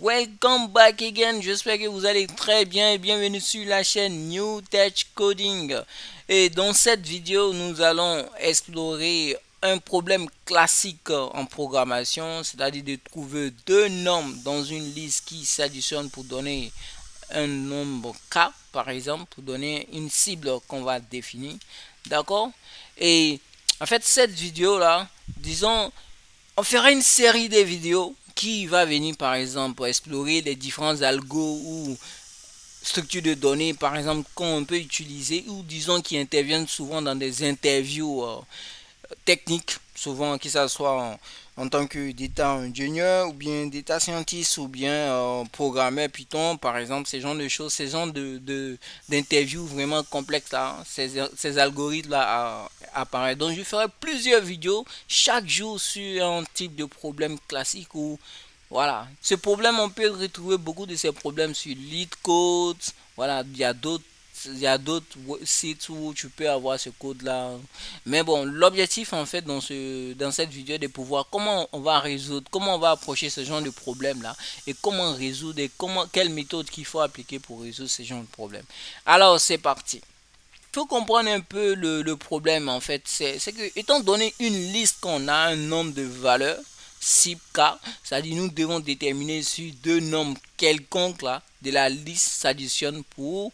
Welcome back again, j'espère que vous allez très bien et bienvenue sur la chaîne New Tech Coding. Et dans cette vidéo, nous allons explorer un problème classique en programmation, c'est-à-dire de trouver deux nombres dans une liste qui s'additionnent pour donner un nombre K, par exemple, pour donner une cible qu'on va définir. D'accord? Et en fait, cette vidéo-là, disons, on fera une série de vidéos qui va venir par exemple pour explorer les différents algos ou structures de données par exemple qu'on peut utiliser ou disons qui interviennent souvent dans des interviews techniques, souvent que ce soit en tant que data ingénieur ou bien data scientist ou bien programmeur Python par exemple, ces genres de choses, ces genres d'interviews vraiment complexes là, ces algorithmes là apparaissent. Donc je ferai plusieurs vidéos chaque jour sur un type de problème classique ou voilà. Ce problème, on peut retrouver beaucoup de ces problèmes sur LeetCode. Voilà, il y a d'autres sites où tu peux avoir ce code-là. Mais bon, l'objectif en fait dans cette vidéo est de pouvoir comment on va résoudre, comment on va approcher ce genre de problème-là et comment résoudre et quelle méthode qu'il faut appliquer pour résoudre ce genre de problème. Alors, c'est parti. Il faut comprendre un peu le problème en fait. C'est que étant donné une liste qu'on a un nombre de valeurs, cible K, c'est-à-dire nous devons déterminer si deux nombres quelconques là, de la liste s'additionnent pour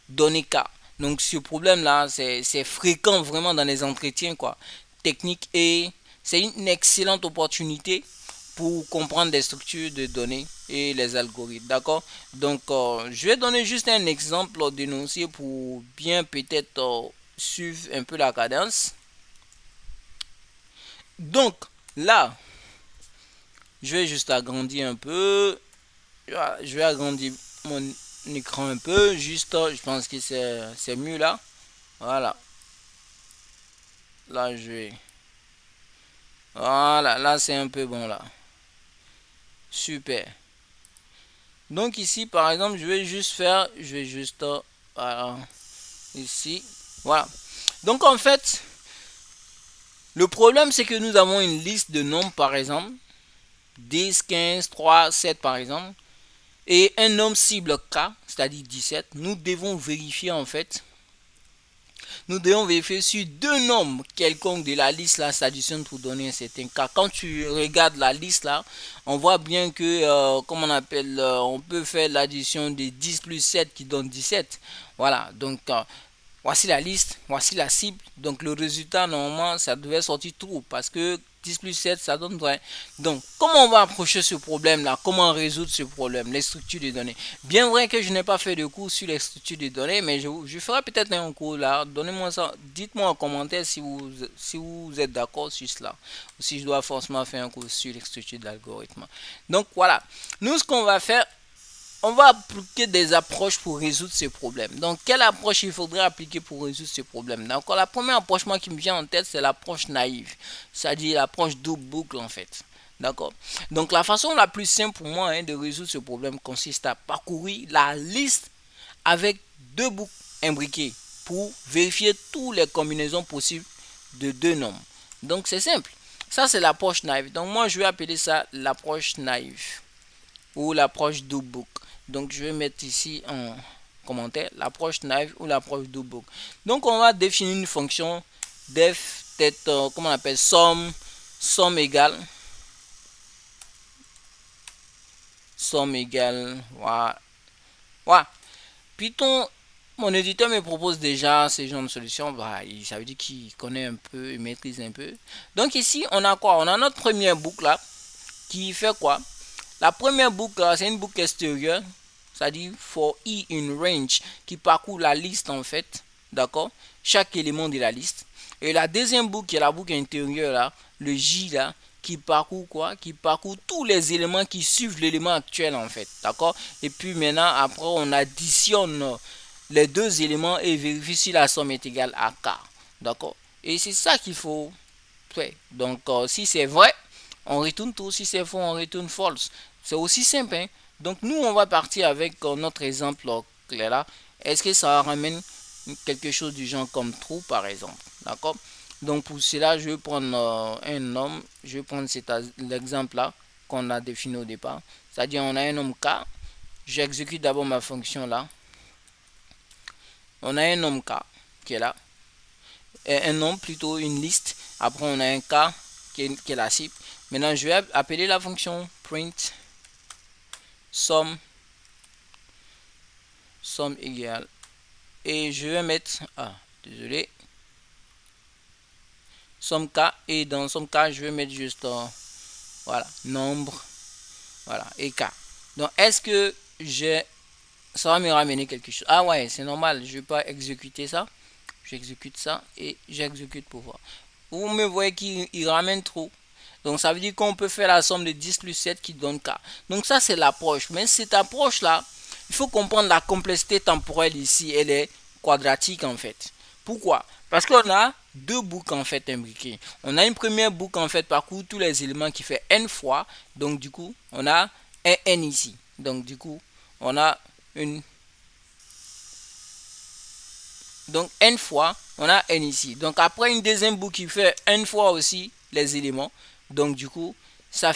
donner K. Donc ce problème là, c'est fréquent vraiment dans les entretiens quoi, techniques et c'est une excellente opportunité pour comprendre les structures de données et les algorithmes. D'accord? Donc, je vais donner juste un exemple d'énoncé pour bien peut-être suivre un peu la cadence. Donc, là, je vais juste agrandir un peu. Je vais agrandir mon écran un peu. Juste, je pense que c'est mieux là. Voilà. Là, je vais. Voilà, là, c'est un peu bon là. Super. Donc ici, par exemple, je vais juste, voilà, ici, voilà. Donc en fait, le problème c'est que nous avons une liste de nombres, par exemple, 10, 15, 3, 7 par exemple, et un nombre cible K, c'est-à-dire 17. Nous devons vérifier sur deux nombres quelconques de la liste là s'additionnent pour donner un certain cas. Quand tu regardes la liste là, on voit bien que, comme on appelle, on peut faire l'addition de 10 plus 7 qui donne 17. Voilà, donc voici la liste, voici la cible. Donc le résultat, normalement, ça devait sortir true parce que 10 plus 7, ça donne vrai. Donc, comment on va approcher ce problème-là? Comment résoudre ce problème? Les structures de données. Bien vrai que je n'ai pas fait de cours sur les structures de données, mais je ferai peut-être un cours là. Donnez-moi ça. Dites-moi en commentaire si vous êtes d'accord sur cela. Ou si je dois forcément faire un cours sur les structures d'algorithmes. Donc, voilà. Nous, ce qu'on va faire, on va appliquer des approches pour résoudre ces problèmes. Donc, quelle approche il faudrait appliquer pour résoudre ces problèmes? Donc, la première approche qui me vient en tête, c'est l'approche naïve, c'est-à-dire l'approche double boucle en fait. D'accord. Donc, la façon la plus simple pour moi de résoudre ce problème consiste à parcourir la liste avec deux boucles imbriquées pour vérifier toutes les combinaisons possibles de deux nombres. Donc, c'est simple. Ça, c'est l'approche naïve. Donc, moi, je vais appeler ça l'approche naïve ou l'approche double boucle. Donc je vais mettre ici en commentaire l'approche naïve ou l'approche double boucle. Donc on va définir une fonction def peut-être comment on appelle somme égale voilà. Voilà. Python, mon éditeur me propose déjà ce genre de solution. Bah, ça veut dire qu'il connaît un peu, il maîtrise un peu. Donc ici on a quoi? On a notre première boucle là qui fait quoi? La première boucle, c'est une boucle extérieure, c'est-à-dire for i in range, qui parcourt la liste en fait, d'accord, chaque élément de la liste. Et la deuxième boucle, qui est la boucle intérieure là, le j là, qui parcourt quoi? Qui parcourt tous les éléments qui suivent l'élément actuel en fait, d'accord. Et puis maintenant, après, on additionne les deux éléments et vérifie si la somme est égale à k, d'accord. Et c'est ça qu'il faut faire. Donc, si c'est vrai, on retourne true. Si c'est faux, on retourne false. C'est aussi simple. Hein? Donc nous, on va partir avec notre exemple clair là. Est-ce que ça ramène quelque chose du genre comme true par exemple? D'accord. Donc pour cela, je vais prendre un nom. Je vais prendre l'exemple là qu'on a défini au départ. C'est-à-dire on a un nombre K. J'exécute d'abord ma fonction là. On a un nombre K qui est là. Un nombre plutôt, une liste. Après on a un K qui est la cible. Maintenant je vais appeler la fonction print somme égale. Et je vais mettre, désolé, somme K. Et dans somme K je vais mettre juste, voilà, nombre, voilà, et K. Donc est-ce que ça va me ramener quelque chose? Ah ouais, c'est normal, je vais pas exécuter ça. J'exécute ça et j'exécute pour voir. Vous me voyez qu'il ramène trop. Donc ça veut dire qu'on peut faire la somme de 10 plus 7 qui donne K. Donc ça c'est l'approche. Mais cette approche là, il faut comprendre la complexité temporelle ici. Elle est quadratique en fait. Pourquoi? Parce qu'on a deux boucles en fait imbriquées. On a une première boucle en fait parcourt tous les éléments qui fait n fois. Donc du coup on a un n ici. Donc du coup on a une... Donc n fois, on a n ici. Donc après une deuxième boucle qui fait n fois aussi les éléments. Donc du coup, ça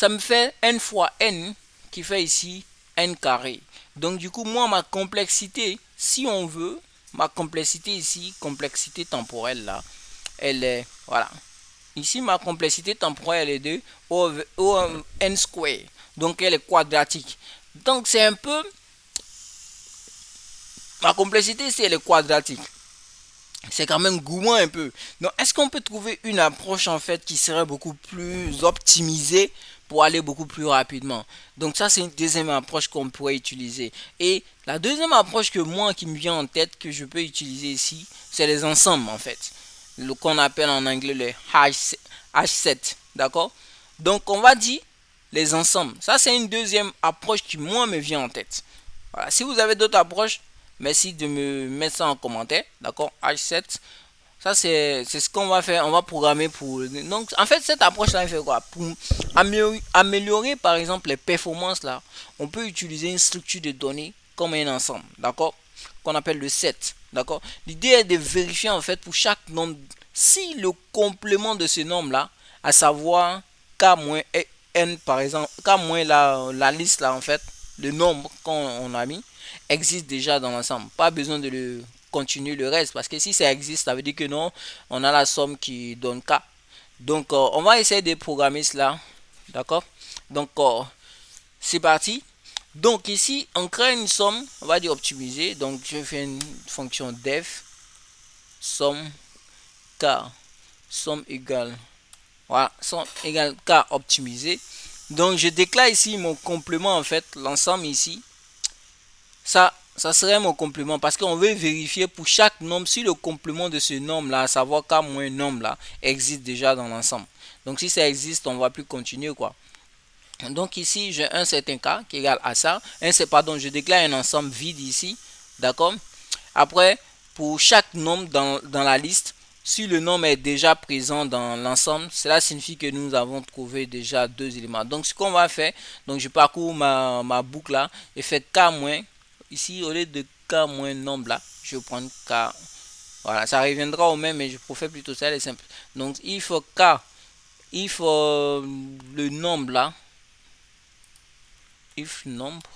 me fait n fois n qui fait ici n carré. Donc du coup, moi ma complexité, si on veut, ma complexité ici, complexité temporelle là, elle est, voilà. Ici ma complexité temporelle est de O n square. Donc elle est quadratique. Donc c'est un peu... Ma complexité ici, elle est quadratique. C'est quand même gourmand un peu. Donc, est-ce qu'on peut trouver une approche en fait qui serait beaucoup plus optimisée pour aller beaucoup plus rapidement? Donc, ça, c'est une deuxième approche qu'on pourrait utiliser. Et la deuxième approche que moi, qui me vient en tête, que je peux utiliser ici, c'est les ensembles en fait. Le qu'on appelle en anglais les H7. D'accord? Donc, on va dire les ensembles. Ça, c'est une deuxième approche qui, moi, me vient en tête. Voilà. Si vous avez d'autres approches, merci de me mettre ça en commentaire. D'accord? H7. Ça, c'est ce qu'on va faire. On va programmer pour... Donc, en fait, cette approche-là, elle fait quoi? Pour améliorer, par exemple, les performances, là, on peut utiliser une structure de données comme un ensemble. D'accord? Qu'on appelle le set. D'accord? L'idée est de vérifier, en fait, pour chaque nombre, si le complément de ce nombre-là, à savoir K-n, par exemple, K- la liste, là, en fait, le nombre qu'on a mis, existe déjà dans l'ensemble. Pas besoin de le continuer le reste parce que si ça existe, ça veut dire que non, on a la somme qui donne K. Donc, on va essayer de programmer cela. D'accord? Donc, c'est parti. Donc, ici, on crée une somme. On va dire optimiser. Donc, je fais une fonction def somme K. Somme égale. Voilà, somme égale K optimisé. Donc, je déclare ici mon complément en fait. L'ensemble ici. Ça serait mon complément parce qu'on veut vérifier pour chaque nombre si le complément de ce nombre là, à savoir K moins nombre là, existe déjà dans l'ensemble. Donc si ça existe, on va plus continuer quoi. Donc ici, j'ai un certain K qui est égal à ça. Pardon, je déclare un ensemble vide ici. D'accord? Après, pour chaque nombre dans la liste, si le nombre est déjà présent dans l'ensemble, cela signifie que nous avons trouvé déjà deux éléments. Donc ce qu'on va faire, donc je parcours ma boucle là et fais K moins. Ici, au lieu de K moins nombre là, je vais prendre K. Voilà, ça reviendra au même, mais je préfère plutôt ça, elle est simple. Donc, il faut K, il faut le nombre là, if nombre,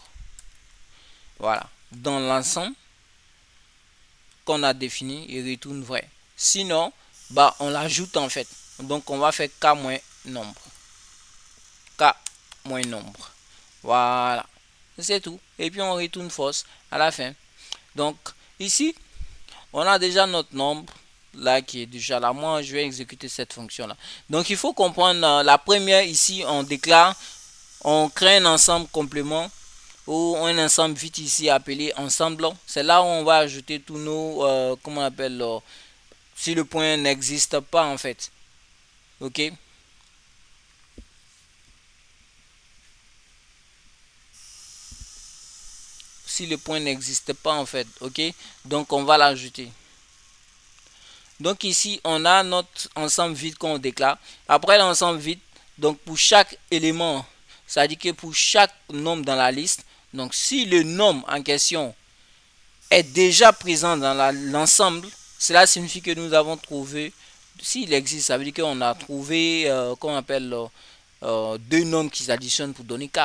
voilà, dans l'ensemble qu'on a défini, il retourne vrai. Sinon, bah, on l'ajoute en fait. Donc, on va faire K moins nombre. K moins nombre. Voilà, c'est tout. Et puis, on retourne fausse à la fin. Donc, ici, on a déjà notre nombre là qui est déjà là. Moi, je vais exécuter cette fonction là. Donc, il faut comprendre la première ici, on déclare, on crée un ensemble complément ou un ensemble vite ici appelé ensemble. C'est là où on va ajouter tous nos, comment on appelle, si le point n'existe pas en fait. Ok. Si le point n'existe pas en fait. Ok. Donc, on va l'ajouter. Donc ici, on a notre ensemble vide qu'on déclare. Après l'ensemble vide, donc pour chaque élément, ça dit que pour chaque nombre dans la liste, donc si le nombre en question est déjà présent dans l'ensemble, cela signifie que nous avons trouvé, s'il existe, ça veut dire qu'on a trouvé, qu'on appelle deux nombres qui s'additionnent pour donner k.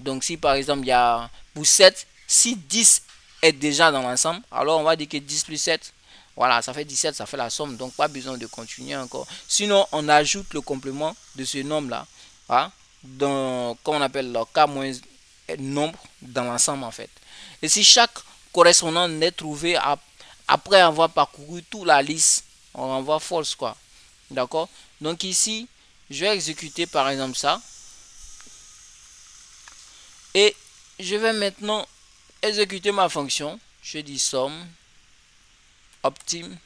Donc si par exemple il y a pour 7, si 10 est déjà dans l'ensemble, alors on va dire que 10 plus 7, voilà, ça fait 17, ça fait la somme. Donc pas besoin de continuer encore. Sinon, on ajoute le complément de ce nombre-là, hein, dans, comme on appelle le k moins nombre dans l'ensemble en fait. Et si chaque correspondant n'est trouvé après avoir parcouru toute la liste, on renvoie false quoi. D'accord? Donc ici, je vais exécuter par exemple ça. Et je vais maintenant exécuter ma fonction. Je dis somme optime.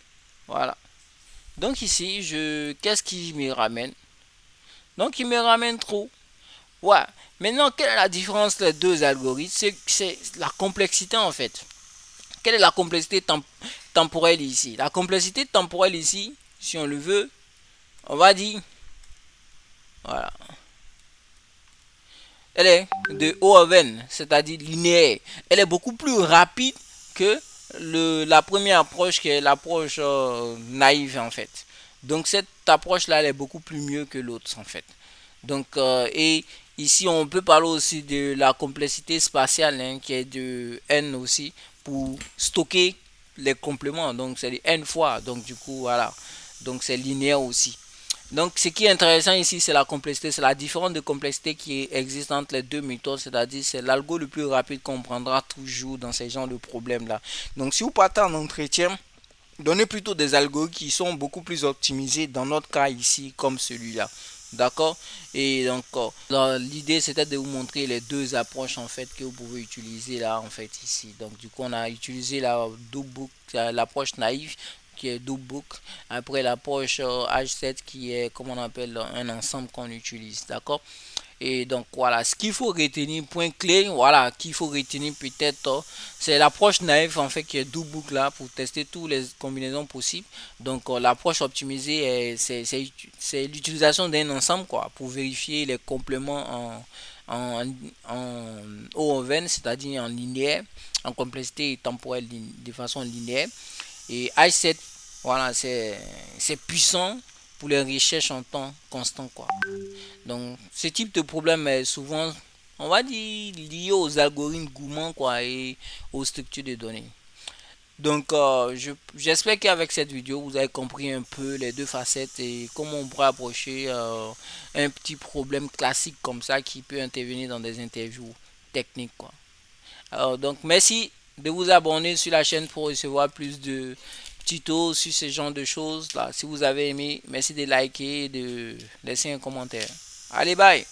Voilà. Donc ici, qu'est-ce qui me ramène? Donc il me ramène true. Ouais. Maintenant, quelle est la différence entre les deux algorithmes? C'est la complexité en fait. Quelle est la complexité temporelle ici? La complexité temporelle ici, si on le veut, on va dire, voilà, elle est de O of n, c'est-à-dire linéaire. Elle est beaucoup plus rapide que la première approche qui est l'approche naïve en fait. Donc cette approche là elle est beaucoup plus mieux que l'autre en fait. Donc et ici on peut parler aussi de la complexité spatiale hein, qui est de n aussi pour stocker les compléments. Donc c'est n fois. Donc du coup voilà. Donc c'est linéaire aussi. Donc, ce qui est intéressant ici, c'est la complexité, c'est la différence de complexité qui existe entre les deux méthodes, c'est-à-dire c'est l'algo le plus rapide qu'on prendra toujours dans ces genres de problèmes-là. Donc, si vous partez en entretien, donnez plutôt des algos qui sont beaucoup plus optimisés dans notre cas ici, comme celui-là. D'accord? Et donc, l'idée c'était de vous montrer les deux approches en fait que vous pouvez utiliser là en fait ici. Donc, du coup, on a utilisé la double book, l'approche naïve qui est double book. Après l'approche H7 qui est comme on appelle un ensemble qu'on utilise. D'accord? Et donc voilà, ce qu'il faut retenir, point clé, voilà, qu'il faut retenir peut-être, c'est l'approche naïve en fait qui est double book là pour tester toutes les combinaisons possibles. Donc l'approche optimisée, c'est l'utilisation d'un ensemble quoi pour vérifier les compléments en O of n, c'est-à-dire en linéaire, en complexité temporelle de façon linéaire. Et H7, voilà, c'est puissant pour les recherches en temps constant quoi. Donc ce type de problème est souvent, on va dire, lié aux algorithmes gourmands quoi et aux structures de données. Donc j'espère qu'avec cette vidéo vous avez compris un peu les deux facettes et comment on pourrait approcher un petit problème classique comme ça qui peut intervenir dans des interviews techniques quoi. Alors donc merci de vous abonner sur la chaîne pour recevoir plus de tutos sur ce genre de choses là. Si vous avez aimé, merci de liker et de laisser un commentaire. Allez, bye!